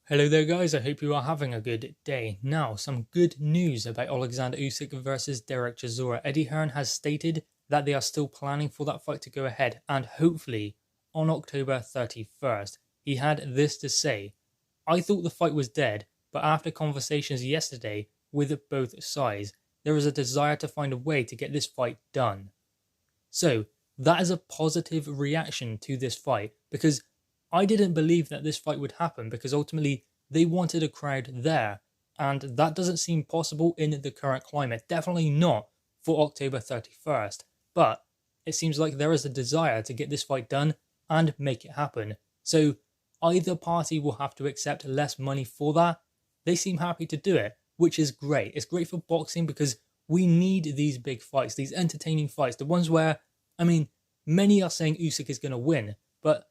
Hello there guys, I hope you are having a good day. Now, some good news about Oleksandr Usyk versus Derek Chisora. Eddie Hearn has stated that they are still planning for that fight to go ahead, and hopefully on October 31st. He had this to say: I thought the fight was dead, but after conversations yesterday with both sides, there is a desire to find a way to get this fight done. So, that is a positive reaction to this fight, because I didn't believe that this fight would happen, because ultimately they wanted a crowd there, and that doesn't seem possible in the current climate. Definitely not for October 31st, but it seems like there is a desire to get this fight done and make it happen. So either party will have to accept less money for that. They seem happy to do it, which is great. It's great for boxing because we need these big fights, these entertaining fights, the ones where, many are saying Usyk is going to win, but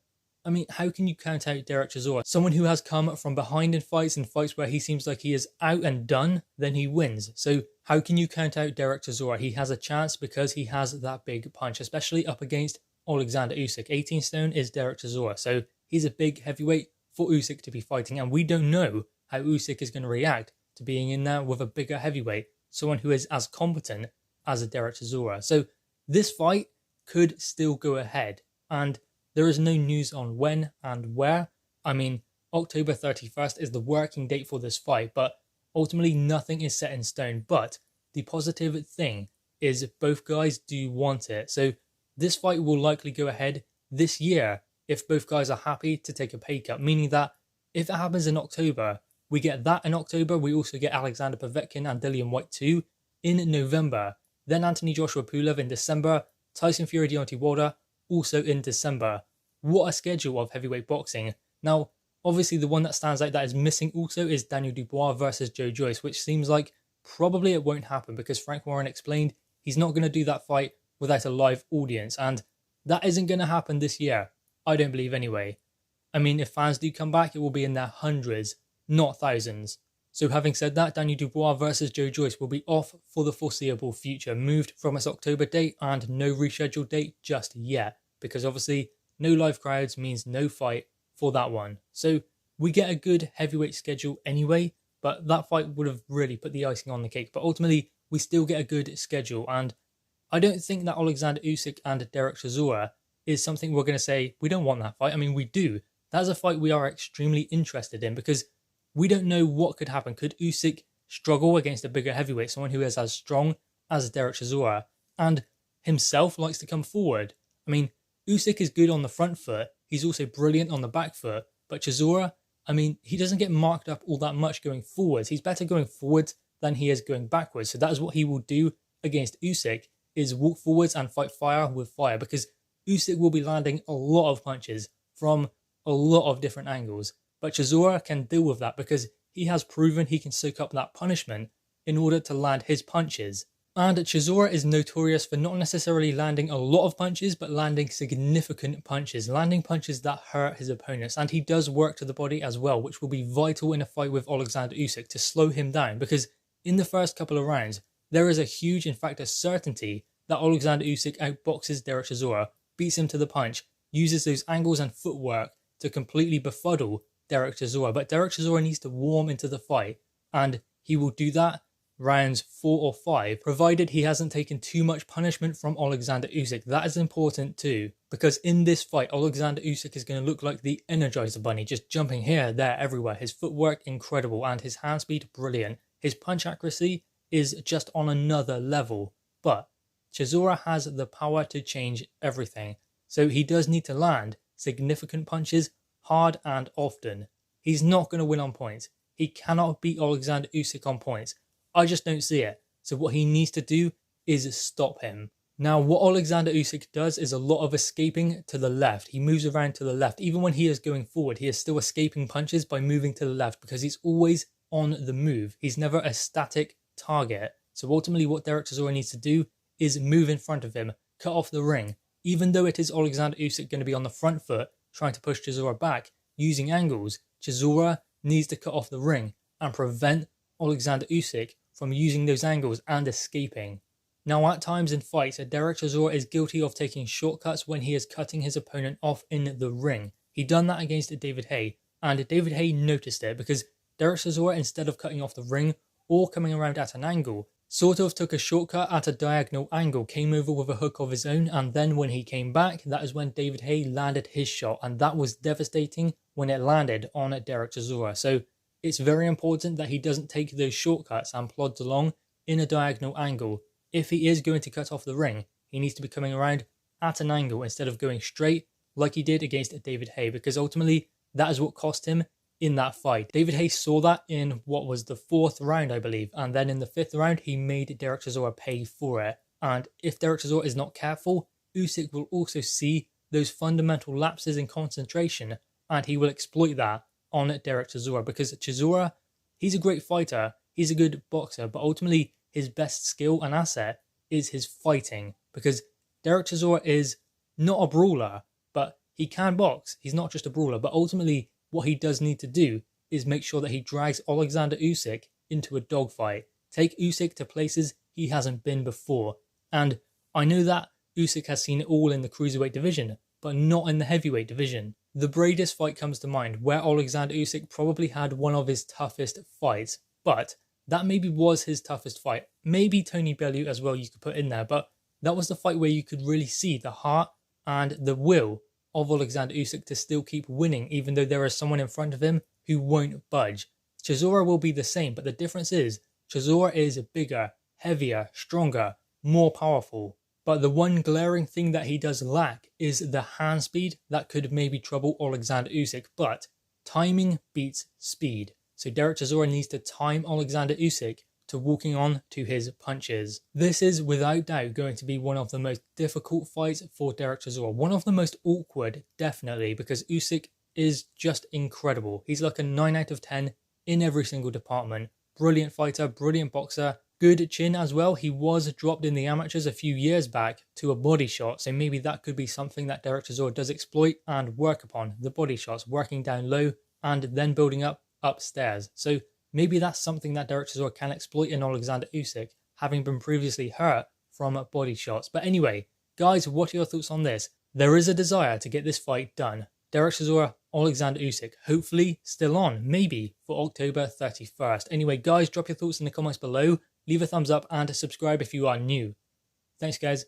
how can you count out Derek Chisora? Someone who has come from behind in fights where he seems like he is out and done, then he wins. So how can you count out Derek Chisora? He has a chance because he has that big punch, especially up against Oleksandr Usyk. 18 stone is Derek Chisora, so he's a big heavyweight for Usyk to be fighting, and we don't know how Usyk is going to react to being in there with a bigger heavyweight, someone who is as competent as a Derek Chisora. So this fight could still go ahead, and there is no news on when and where. October 31st is the working date for this fight, but ultimately nothing is set in stone. But the positive thing is both guys do want it. So this fight will likely go ahead this year if both guys are happy to take a pay cut, meaning that if it happens in October, we get that in October. We also get Alexander Povetkin and Dillian White 2 in November. Then Anthony Joshua Pulev in December, Tyson Fury Deontay Wilder also in December. What a schedule of heavyweight boxing. Now, obviously the one that stands out that is missing also is Daniel Dubois versus Joe Joyce, which seems like probably it won't happen because Frank Warren explained he's not going to do that fight without a live audience, and that isn't going to happen this year. I don't believe anyway. If fans do come back, it will be in their hundreds, not thousands. So having said that, Daniel Dubois versus Joe Joyce will be off for the foreseeable future, moved from its October date and no rescheduled date just yet, because obviously no live crowds means no fight for that one. So we get a good heavyweight schedule anyway, but that fight would have really put the icing on the cake. But ultimately, we still get a good schedule, and I don't think that Oleksandr Usyk and Derek Chisora is something we're going to say, we don't want that fight. We do. That's a fight we are extremely interested in because we don't know what could happen. Could Usyk struggle against a bigger heavyweight, someone who is as strong as Derek Chisora, and himself likes to come forward? Usyk is good on the front foot. He's also brilliant on the back foot. But Chisora, he doesn't get marked up all that much going forwards. He's better going forwards than he is going backwards. So that is what he will do against Usyk, is walk forwards and fight fire with fire, because Usyk will be landing a lot of punches from a lot of different angles. But Chisora can deal with that because he has proven he can soak up that punishment in order to land his punches. And Chisora is notorious for not necessarily landing a lot of punches, but landing significant punches, landing punches that hurt his opponents. And he does work to the body as well, which will be vital in a fight with Oleksandr Usyk to slow him down, because in the first couple of rounds, there is a huge, in fact a certainty, that Oleksandr Usyk outboxes Derek Chisora, beats him to the punch, uses those angles and footwork to completely befuddle Derek Chisora. But Derek Chisora needs to warm into the fight, and he will do that rounds 4 or 5, provided he hasn't taken too much punishment from Oleksandr Usyk. That is important too, because in this fight, Oleksandr Usyk is going to look like the Energizer Bunny, just jumping here, there, everywhere. His footwork, incredible, and his hand speed, brilliant. His punch accuracy is just on another level. But Chisora has the power to change everything, so he does need to land significant punches hard and often. He's not going to win on points. He cannot beat Oleksandr Usyk on points. I just don't see it. So what he needs to do is stop him. Now, what Oleksandr Usyk does is a lot of escaping to the left. He moves around to the left. Even when he is going forward, he is still escaping punches by moving to the left because he's always on the move. He's never a static target. So ultimately what Derek Chisora needs to do is move in front of him, cut off the ring. Even though it is Oleksandr Usyk going to be on the front foot, trying to push Chisora back, using angles, Chisora needs to cut off the ring and prevent Oleksandr Usyk from using those angles and escaping. Now, at times in fights, Derek Chisora is guilty of taking shortcuts when he is cutting his opponent off in the ring. He done that against David Haye, and David Haye noticed it because Derek Chisora, instead of cutting off the ring or coming around at an angle, sort of took a shortcut at a diagonal angle, came over with a hook of his own, and then when he came back, that is when David Haye landed his shot, and that was devastating when it landed on Derek Chisora. So it's very important that he doesn't take those shortcuts and plods along in a diagonal angle. If he is going to cut off the ring, he needs to be coming around at an angle instead of going straight like he did against David Haye, because ultimately that is what cost him in that fight. David Haye saw that in what was the 4th round, I believe, and then in the 5th round he made Derek Chisora pay for it. And if Derek Chisora is not careful, Usyk will also see those fundamental lapses in concentration, and he will exploit that on Derek Chisora, because Chisora, he's a great fighter, he's a good boxer, but ultimately his best skill and asset is his fighting, because Derek Chisora is not a brawler, but he can box. He's not just a brawler, but ultimately what he does need to do is make sure that he drags Oleksandr Usyk into a dogfight, take Usyk to places he hasn't been before. And I know that Usyk has seen it all in the cruiserweight division, but not in the heavyweight division. The Bradis fight comes to mind, where Oleksandr Usyk probably had one of his toughest fights, but that maybe was his toughest fight. Maybe Tony Bellew as well you could put in there, but that was the fight where you could really see the heart and the will of Oleksandr Usyk to still keep winning, even though there is someone in front of him who won't budge. Chisora will be the same, but the difference is Chisora is bigger, heavier, stronger, more powerful. But the one glaring thing that he does lack is the hand speed that could maybe trouble Oleksandr Usyk, but timing beats speed. So Derek Chisora needs to time Oleksandr Usyk to walking on to his punches. This is without doubt going to be one of the most difficult fights for Derek Chisora. One of the most awkward, definitely, because Usyk is just incredible. He's like a 9 out of 10 in every single department. Brilliant fighter, brilliant boxer, good chin as well. He was dropped in the amateurs a few years back to a body shot, so maybe that could be something that Derek Chisora does exploit and work upon. The body shots, working down low and then building up upstairs. So maybe that's something that Derek Chisora can exploit in Oleksandr Usyk, having been previously hurt from body shots. But anyway, guys, what are your thoughts on this? There is a desire to get this fight done. Derek Chisora, Oleksandr Usyk, hopefully still on, maybe for October 31st. Anyway, guys, drop your thoughts in the comments below, leave a thumbs up and subscribe if you are new. Thanks, guys.